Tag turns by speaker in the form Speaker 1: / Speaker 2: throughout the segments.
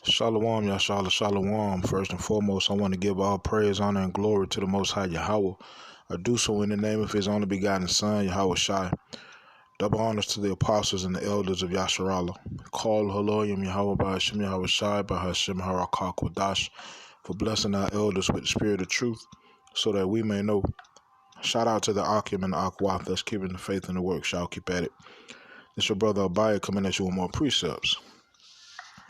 Speaker 1: Shalom, Yashala, Shalom. First and foremost, I want to give all praise, honor, and glory to the Most High Yahweh. I do so in the name of His only begotten Son, Yahweh Shai. Double honors to the apostles and the elders of Yasharallah. Call Haloyim Yahweh by Hashem Yahweh Shai by Hashem Harakak Wadash for blessing our elders with the spirit of truth so that we may know. Shout out to the Akim and the Akwath that's keeping the faith in the work. Shall keep at it. This your brother Abaya coming at you with more precepts.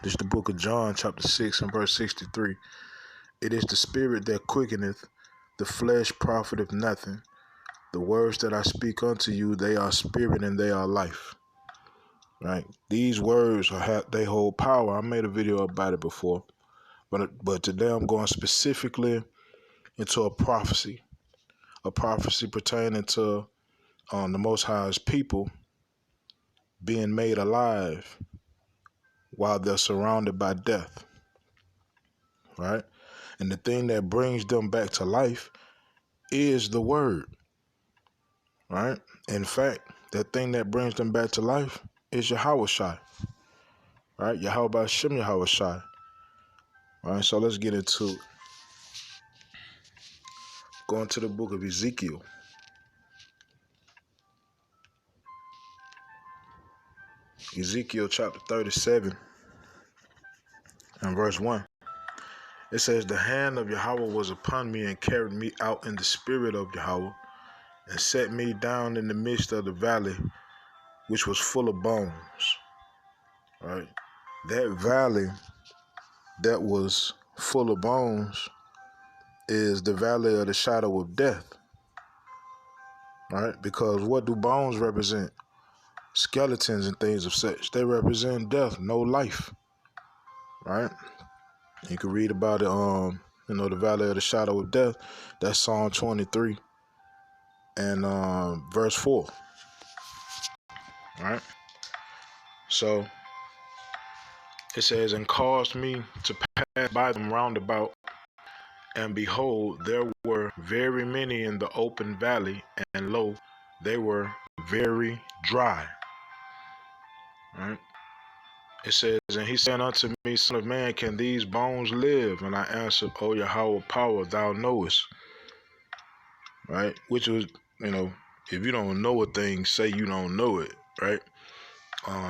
Speaker 1: This is the book of John, chapter 6 and verse 63. It is the spirit that quickeneth, the flesh profiteth nothing. The words that I speak unto you, they are spirit and they are life. Right? These words they hold power. I made a video about it before, but today I'm going specifically into a prophecy pertaining to the Most High's people being made alive while they're surrounded by death. Right? And the thing that brings them back to life is the word. Right? In fact, that thing that brings them back to life is Yahweh Shai. Right? Yahweh by Shem Yahweh Shai. Right? So let's get into it. Going to the book of Ezekiel. Ezekiel chapter 37 and verse 1. It says, the hand of Yahweh was upon me and carried me out in the spirit of Yahweh and set me down in the midst of the valley, which was full of bones. Right? That valley that was full of bones is the valley of the shadow of death. Right? Because what do bones represent? Skeletons and things of such. They represent death, no life. Right? You can read about it, the valley of the shadow of death. That's Psalm 23 and verse 4. Right? So it says, and caused me to pass by them round about, and behold, there were very many in the open valley, and lo, they were very dry. Right? It says, and he said unto me, Son of man, can these bones live? And I answered, O Yahweh power, thou knowest. Right? Which was, if you don't know a thing, say you don't know it. Right?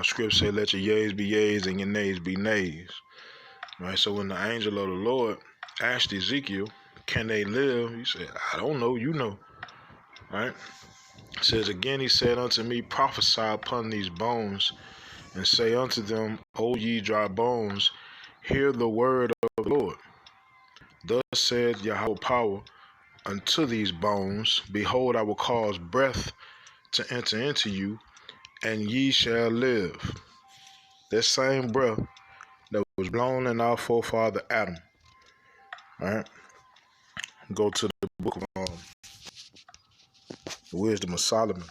Speaker 1: Scripture say, let your yeas be yeas and your nays be nays. Right? So when the angel of the Lord asked Ezekiel, can they live? He said, I don't know, you know. Right? It says, again he said unto me, prophesy upon these bones, and say unto them, O ye dry bones, hear the word of the Lord. Thus said Yahweh power unto these bones, behold, I will cause breath to enter into you, and ye shall live. That same breath that was blown in our forefather Adam. All right. Go to the book of the Wisdom of Solomon.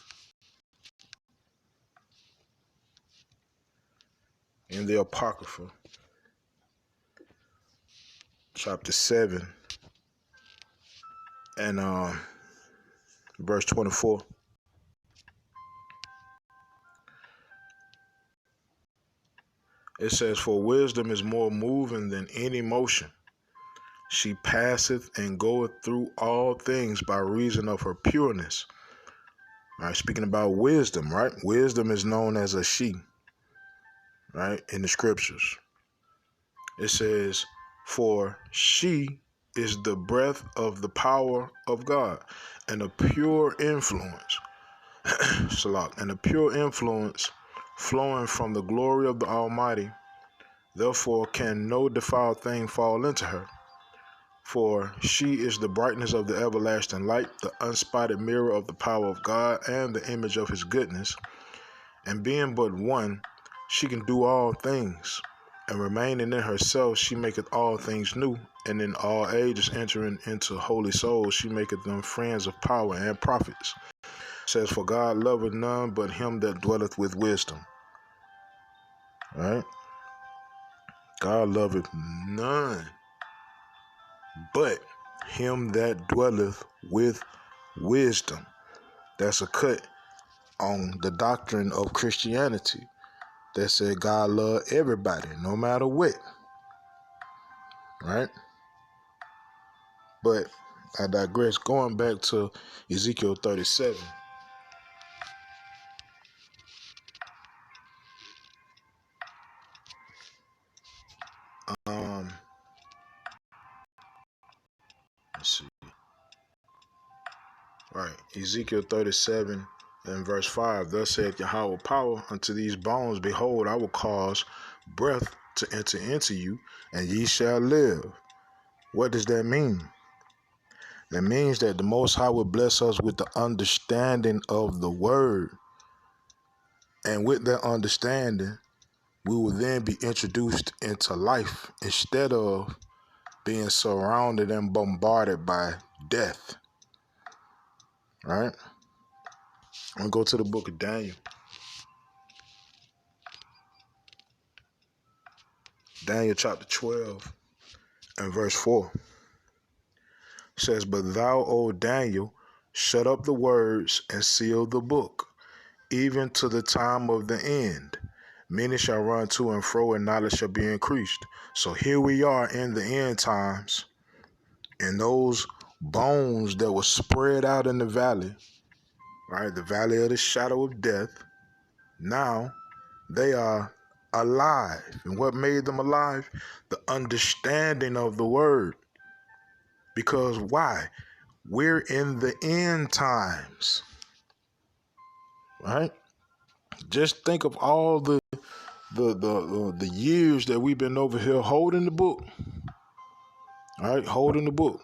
Speaker 1: In the Apocrypha, chapter 7 and verse 24. It says, for wisdom is more moving than any motion. She passeth and goeth through all things by reason of her pureness. All right, speaking about wisdom, right? Wisdom is known as a she, right? In the scriptures. It says, for she is the breath of the power of God and a pure influence. Salah, and a pure influence flowing from the glory of the Almighty. Therefore can no defiled thing fall into her. For she is the brightness of the everlasting light, the unspotted mirror of the power of God, and the image of his goodness. And being but one, she can do all things. And remaining in herself, she maketh all things new. And in all ages entering into holy souls, she maketh them friends of power and prophets. It says, for God loveth none but him that dwelleth with wisdom. Right? God loveth none but him that dwelleth with wisdom. That's a cut on the doctrine of Christianity that said God love everybody, no matter what. right? But I digress. Going back to Ezekiel 37. Let's see. Right. Ezekiel 37 and verse 5. Thus saith Yahweh power unto these bones, behold, I will cause breath to enter into you, and ye shall live. What does that mean? That means that the Most High will bless us with the understanding of the word. And with that understanding, we will then be introduced into life instead of being surrounded and bombarded by death. Right? I'm going to go to the book of Daniel. Daniel chapter 12 and verse 4 says, But thou, O Daniel, shut up the words and seal the book, even to the time of the end. Many shall run to and fro, and knowledge shall be increased. So here we are in the end times, and those bones that were spread out in the valley, right, the valley of the shadow of death, now they are alive. And what made them alive? The understanding of the word. Because why? We're in the end times, right? Just think of all the years that we've been over here holding the book, all right, holding the book,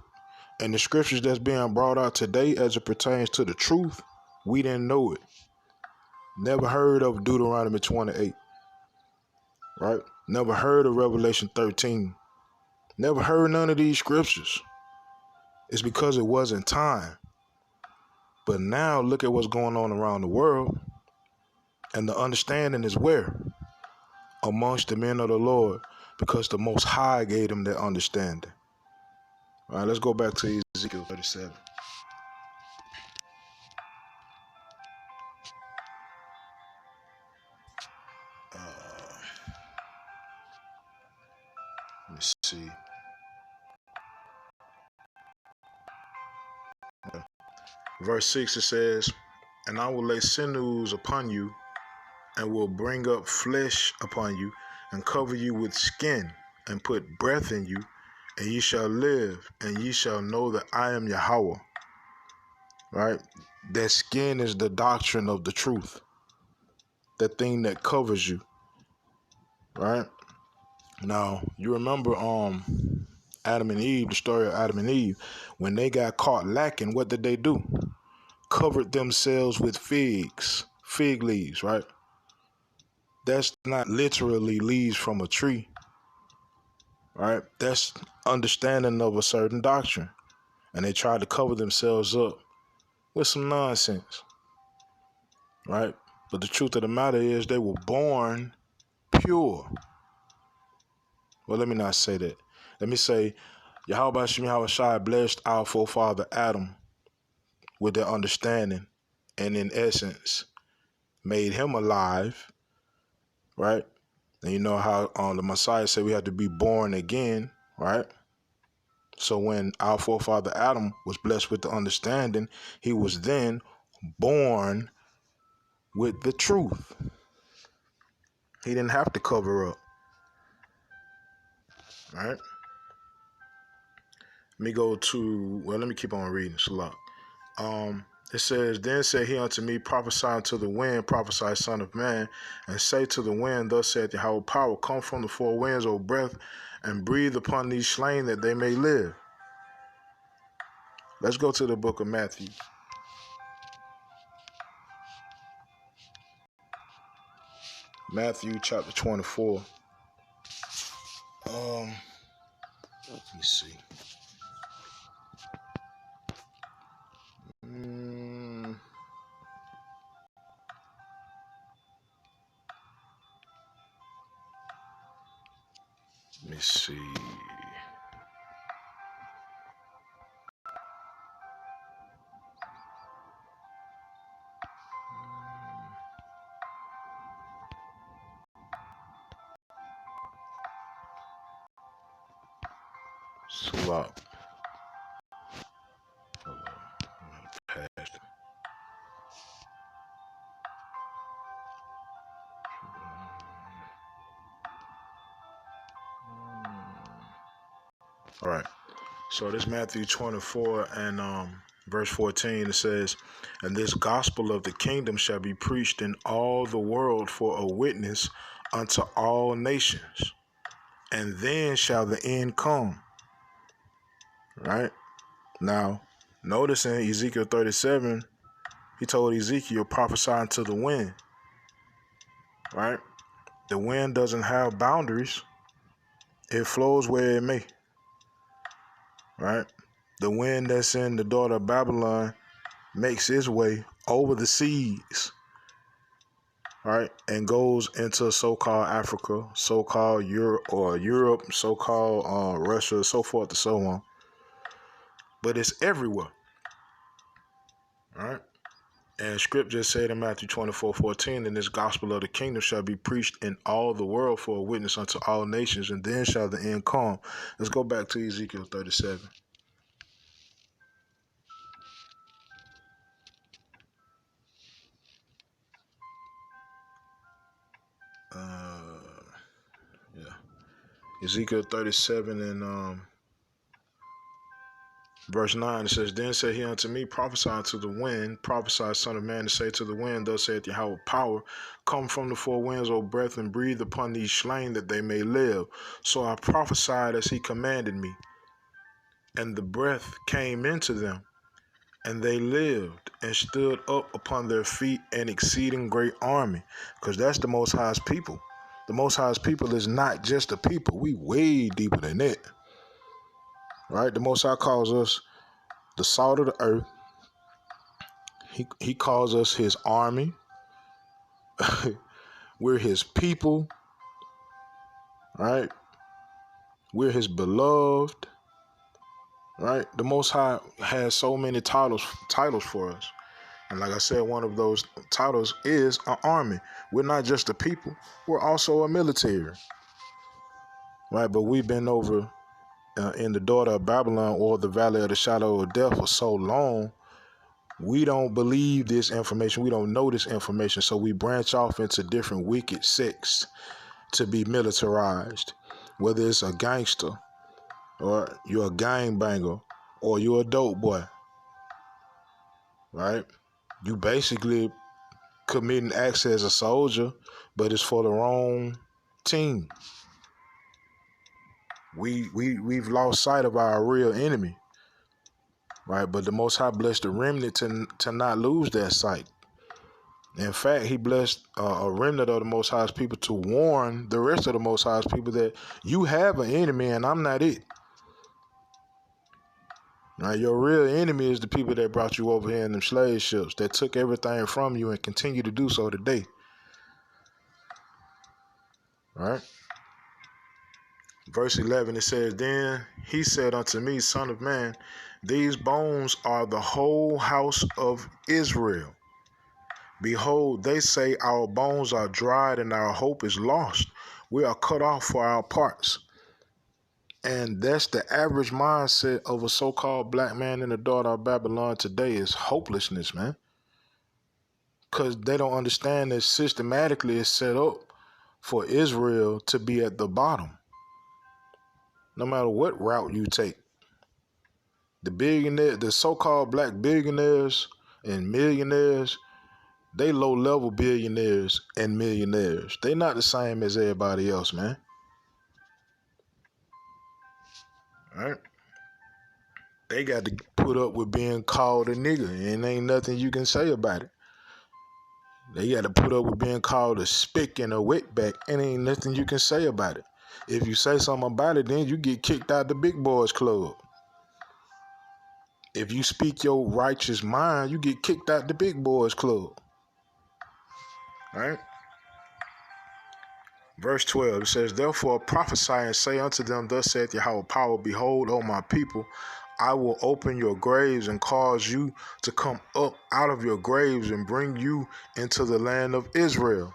Speaker 1: and the scriptures that's being brought out today as it pertains to the truth. We didn't know it. Never heard of Deuteronomy 28, right? Never heard of Revelation 13. Never heard none of these scriptures. It's because it wasn't time. But now look at what's going on around the world, and the understanding is where? Amongst the men of the Lord, because the Most High gave them that understanding. All right, let's go back to Ezekiel 37. Let me see. Verse 6, it says, And I will lay sinews upon you, and will bring up flesh upon you, and cover you with skin, and put breath in you, and ye shall live, and ye shall know that I am Yahweh. Right? That skin is the doctrine of the truth. That thing that covers you. Right? Now, you remember Adam and Eve, the story of Adam and Eve. When they got caught lacking, what did they do? Covered themselves with fig leaves, right? That's not literally leaves from a tree, right? That's understanding of a certain doctrine. And they tried to cover themselves up with some nonsense, right? But the truth of the matter is they were born pure. Well, let me not say that. Let me say, Yahweh Shai blessed our forefather Adam with their understanding, and in essence made him alive, right? And you know how the Messiah said we had to be born again, right? So when our forefather Adam was blessed with the understanding, he was then born with the truth. He didn't have to cover up, right? Let me keep on reading. Salah. It says, Then said he unto me, Prophesy unto the wind, prophesy, son of man, and say to the wind, Thus saith Yahweh power, come from the four winds, O breath, and breathe upon these slain that they may live. Let's go to the book of Matthew. Matthew chapter 24. Let me see. Let me see. Salak. Hold on. I'm gonna pass it. All right. So this Matthew 24 and verse 14, it says, "And this gospel of the kingdom shall be preached in all the world for a witness unto all nations, and then shall the end come." Right? Now, notice in Ezekiel 37, he told Ezekiel, prophesy to the wind. Right? The wind doesn't have boundaries. It flows where it may. Right? The wind that's in the daughter of Babylon makes its way over the seas, right, and goes into so-called Africa, so-called Europe, so-called Russia, so forth and so on. But it's everywhere, right? And scripture said in Matthew 24:14, "And this gospel of the kingdom shall be preached in all the world for a witness unto all nations, and then shall the end come." Let's go back to Ezekiel 37. Yeah, Ezekiel 37 and verse 9, it says, "Then said he unto me, prophesy unto the wind, prophesy, son of man, to say to the wind, thus saith Yahweh power, come from the four winds, O breath, and breathe upon these slain that they may live. So I prophesied as he commanded me, and the breath came into them, and they lived and stood up upon their feet, an exceeding great army." Because that's the Most High's people. The Most High's people is not just a people. We way deeper than that, right? The Most High calls us the salt of the earth. He calls us his army. We're his people, right? We're his beloved, right? The Most High has so many titles for us. And like I said, one of those titles is an army. We're not just a people. We're also a military, right? But we've been over in the daughter of Babylon, or the valley of the shadow of death, for so long. We don't believe this information. We don't know this information. So we branch off into different wicked sects to be militarized, whether it's a gangster, or you're a gangbanger, or you're a dope boy, right? You basically committing acts as a soldier, but it's for the wrong team. We've lost sight of our real enemy, right? But the Most High blessed the remnant to not lose that sight. In fact, he blessed a remnant of the Most High's people to warn the rest of the Most High's people that you have an enemy and I'm not it. Now, your real enemy is the people that brought you over here in them slave ships, that took everything from you and continue to do so today. All right? Verse 11, it says, "Then he said unto me, Son of man, these bones are the whole house of Israel. Behold, they say our bones are dried and our hope is lost. We are cut off for our parts." And that's the average mindset of a so-called black man in the daughter of Babylon today, is hopelessness, man. Because they don't understand that systematically it's set up for Israel to be at the bottom. No matter what route you take. The so-called black billionaires and millionaires, they low-level billionaires and millionaires. They not the same as everybody else, man. All right? They got to put up with being called a nigga, and ain't nothing you can say about it. They got to put up with being called a spick and a wetback, and ain't nothing you can say about it. If you say something about it, then you get kicked out the big boys club. If you speak your righteous mind, you get kicked out the big boys club. All right? Verse 12, it says, "Therefore prophesy and say unto them, thus saith Yahweh power, behold, O my people, I will open your graves and cause you to come up out of your graves and bring you into the land of Israel."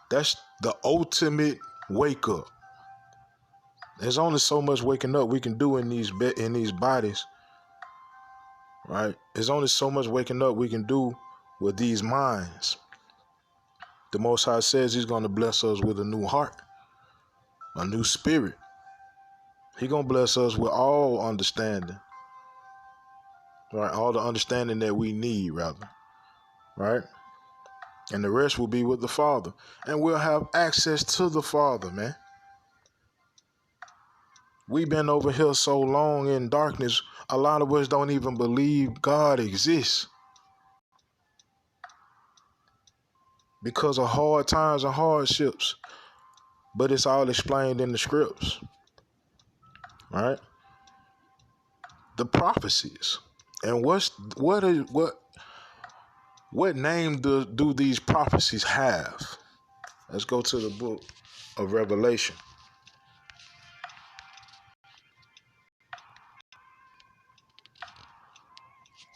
Speaker 1: That's the ultimate wake up. There's only so much waking up we can do in these bodies, right? There's only so much waking up we can do with these minds. The Most High says He's going to bless us with a new heart, a new spirit. He going to bless us with all understanding, right? All the understanding that we need, rather, right? And the rest will be with the Father. And we'll have access to the Father, man. We've been over here so long in darkness, a lot of us don't even believe God exists because of hard times and hardships. But it's all explained in the scripts, right? The prophecies. And what name do these prophecies have? Let's go to the book of Revelation.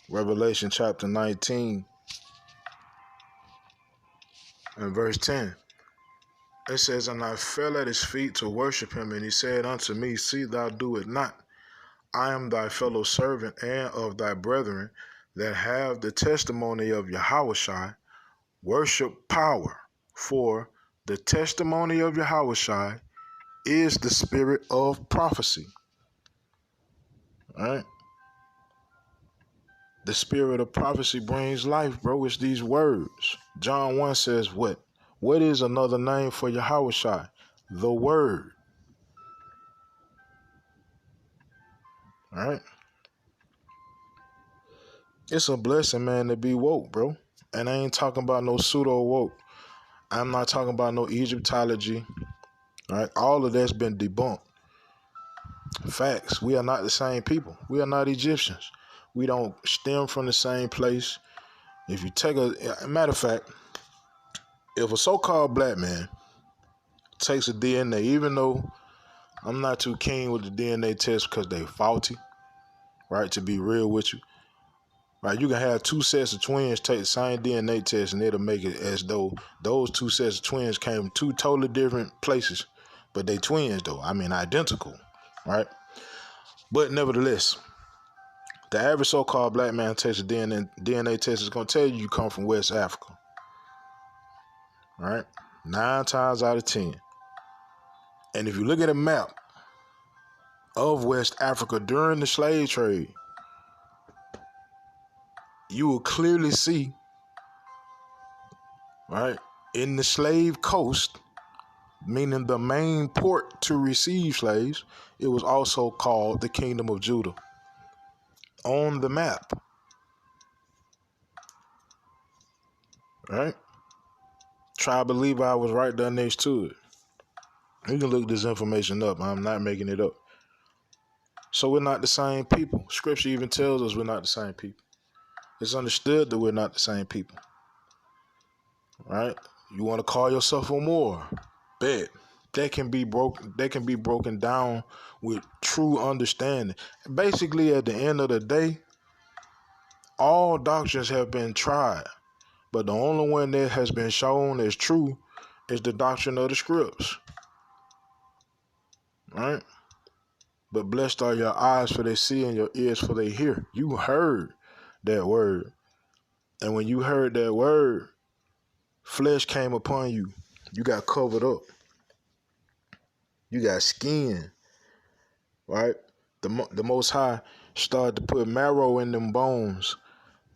Speaker 1: Revelation chapter 19 and verse 10. It says, "And I fell at his feet to worship him, and he said unto me, See thou do it not. I am thy fellow servant and of thy brethren that have the testimony of Yahushua. Worship power, for the testimony of Yahushua is the spirit of prophecy." All right? The spirit of prophecy brings life, bro. It's these words. John 1 says what? What is another name for Yahushua? The Word. All right? It's a blessing, man, to be woke, bro. And I ain't talking about no pseudo woke. I'm not talking about no Egyptology. All right? All of that's been debunked. Facts. We are not the same people. We are not Egyptians. We don't stem from the same place. If you take a matter of fact, if a so-called black man takes a DNA, even though I'm not too keen with the DNA test because they faulty, right? To be real with you, right? You can have two sets of twins take the same DNA test and it'll make it as though those two sets of twins came from two totally different places, but they twins though. I mean, identical, right? But nevertheless, the average so-called black man takes a DNA test is going to tell you come from West Africa, right? 9 times out of 10. And if you look at a map of West Africa during the slave trade, you will clearly see, right, in the slave coast, meaning the main port to receive slaves, it was also called the Kingdom of Judah on the map, right? Tribe of Levi was right there next to it. You can look this information up. I'm not making it up. So we're not the same people. Scripture even tells us we're not the same people. It's understood that we're not the same people, right? You want to call yourself a Moor? Bet. That can be broken down with true understanding. Basically, at the end of the day, all doctrines have been tried, but the only one that has been shown as true is the doctrine of the scripts, right? But blessed are your eyes for they see and your ears for they hear. You heard that word. And when you heard that word, flesh came upon you. You got covered up. You got skin, right? The Most High started to put marrow in them bones.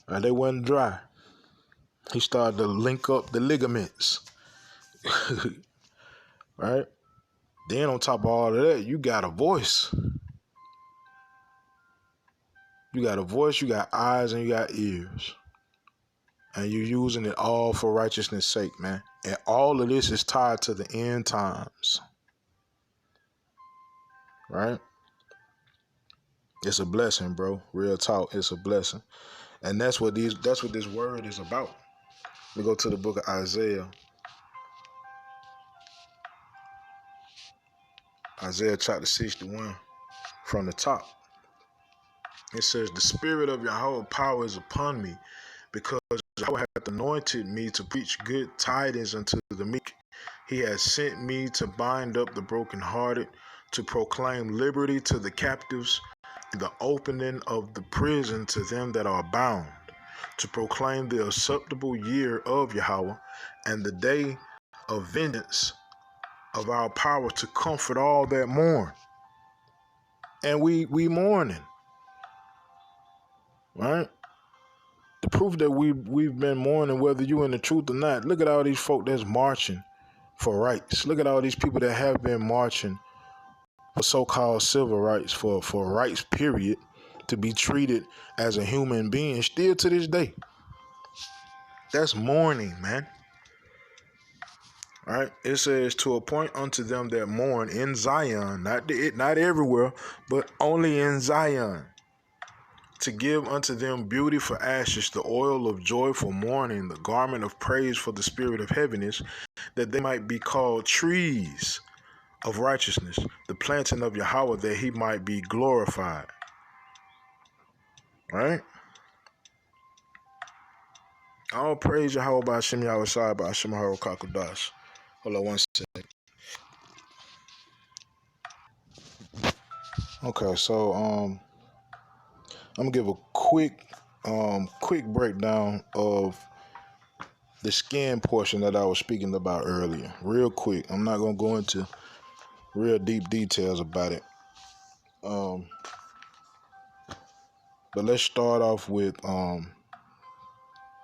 Speaker 1: Right? They wasn't dry. He started to link up the ligaments, right? Then on top of all of that, you got a voice. You got a voice, you got eyes, and you got ears. And you're using it all for righteousness' sake, man. And all of this is tied to the end times, right? It's a blessing, bro. Real talk, it's a blessing. And that's what this word is about. We go to the book of Isaiah. Isaiah chapter 61 from the top. It says, "The spirit of Yahweh power is upon me, because Yahweh hath anointed me to preach good tidings unto the meek. He has sent me to bind up the brokenhearted, to proclaim liberty to the captives, the opening of the prison to them that are bound, to proclaim the acceptable year of Yahweh and the day of vengeance of our power, to comfort all that mourn. And we mourning, right? The proof that we've been mourning, whether you in the truth or not. Look at all these folk that's marching for rights. Look at all these people that have been marching for so-called civil rights, for rights, period, to be treated as a human being still to this day. That's mourning, man. All right? It says to appoint unto them that mourn in Zion, not everywhere, but only in Zion, to give unto them beauty for ashes, the oil of joy for mourning, the garment of praise for the spirit of heaviness, that they might be called trees of righteousness, the planting of Yahweh, that he might be glorified. Right? All praise Yahweh by Hashem Yahweh Shai by Hashem Haro Kakodash. Hold on one second. Okay, so I'm gonna give a quick breakdown of the skin portion that I was speaking about earlier. Real quick. I'm not gonna go into real deep details about it. But let's start off with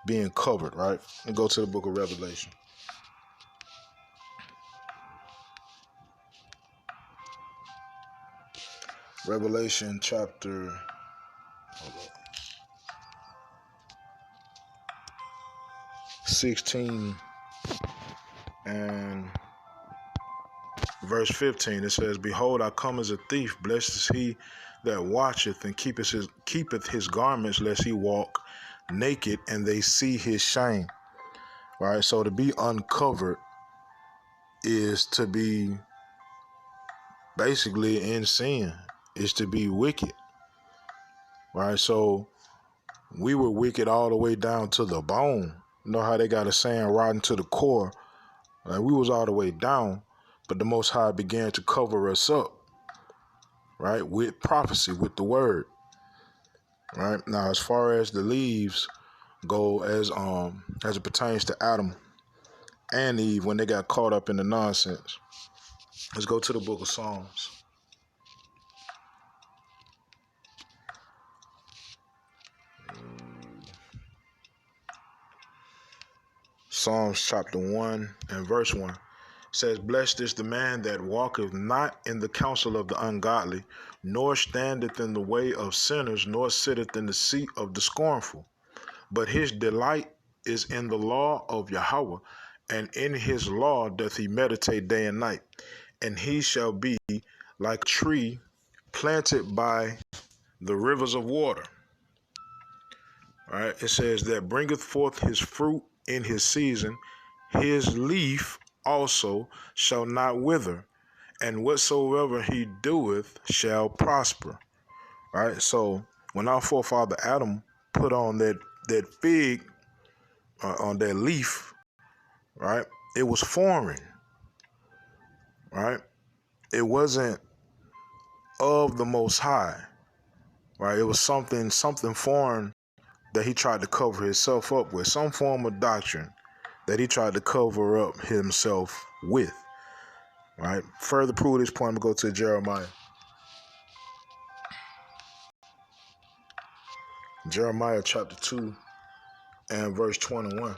Speaker 1: being covered, right? And go to the book of Revelation. Revelation chapter 16 and verse 15. It says, Behold, I come as a thief. Blessed is he that watcheth and keepeth his garments, lest he walk naked and they see his shame. Right? So to be uncovered is to be basically in sin, is to be wicked. Right? So we were wicked all the way down to the bone. You know how they got a saying, rotten to the core? Like, we was all the way down, but the Most High began to cover us up, right, with prophecy, with the word. Right? Now, as far as the leaves go, as it pertains to Adam and Eve when they got caught up in the nonsense, let's go to the book of Psalms. Psalms chapter 1 and verse 1 says, Blessed is the man that walketh not in the counsel of the ungodly, nor standeth in the way of sinners, nor sitteth in the seat of the scornful. But his delight is in the law of Yahweh, and in his law doth he meditate day and night. And he shall be like a tree planted by the rivers of water. All right, it says that bringeth forth his fruit in his season, his leaf also shall not wither, and whatsoever he doeth shall prosper. Right? So when our forefather Adam put on that fig on that leaf, right, it was foreign. Right? It wasn't of the Most High. Right? It was something foreign that he tried to cover himself up with, some form of doctrine that he tried to cover up himself with. Right? Further prove this point, I'm going to go to Jeremiah. Jeremiah chapter 2 and verse 21.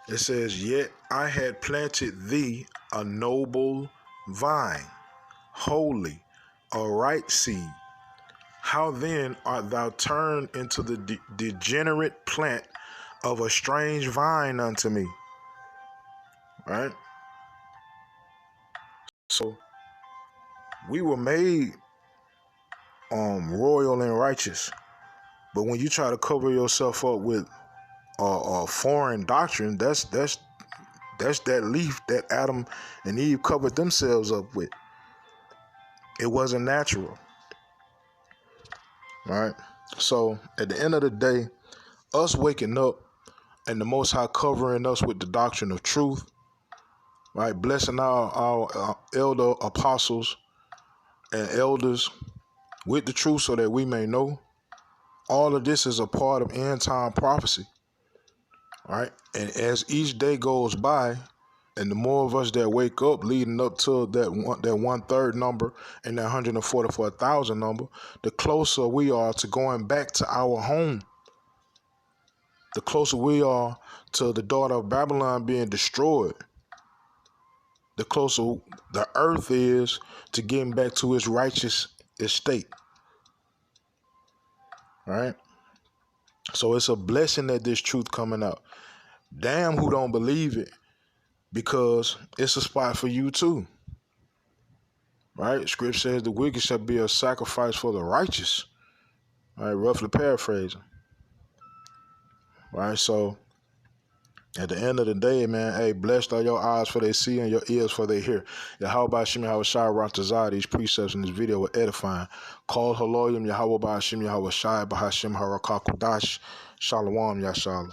Speaker 1: It says, Yet I had planted thee a noble vine, holy, a right seed. How then art thou turned into the degenerate plant of a strange vine unto me? Right? So we were made royal and righteous, but when you try to cover yourself up with foreign doctrine, that's that leaf that Adam and Eve covered themselves up with. It wasn't natural. Right? So at the end of the day, us waking up and the Most High covering us with the doctrine of truth, right? Blessing our elder apostles and elders with the truth so that we may know. All of this is a part of end time prophecy, right? And as each day goes by, and the more of us that wake up leading up to that 1/3 number and that 144,000 number, the closer we are to going back to our home. The closer we are to the daughter of Babylon being destroyed. The closer the earth is to getting back to its righteous estate. Right? So it's a blessing that this truth coming out. Damn who don't believe it, because it's a spot for you too. Right? Scripture says the wicked shall be a sacrifice for the righteous. Right? Roughly paraphrasing. Right? So at the end of the day, man, hey, blessed are your eyes for they see and your ears for they hear. Yahweh Shem Yahweh Shai Ratazah, these precepts in this video were edifying. Call Haloyim Yahweh Shem Yahweh Shai Bahashem Harakakudash. Shalom Yashala.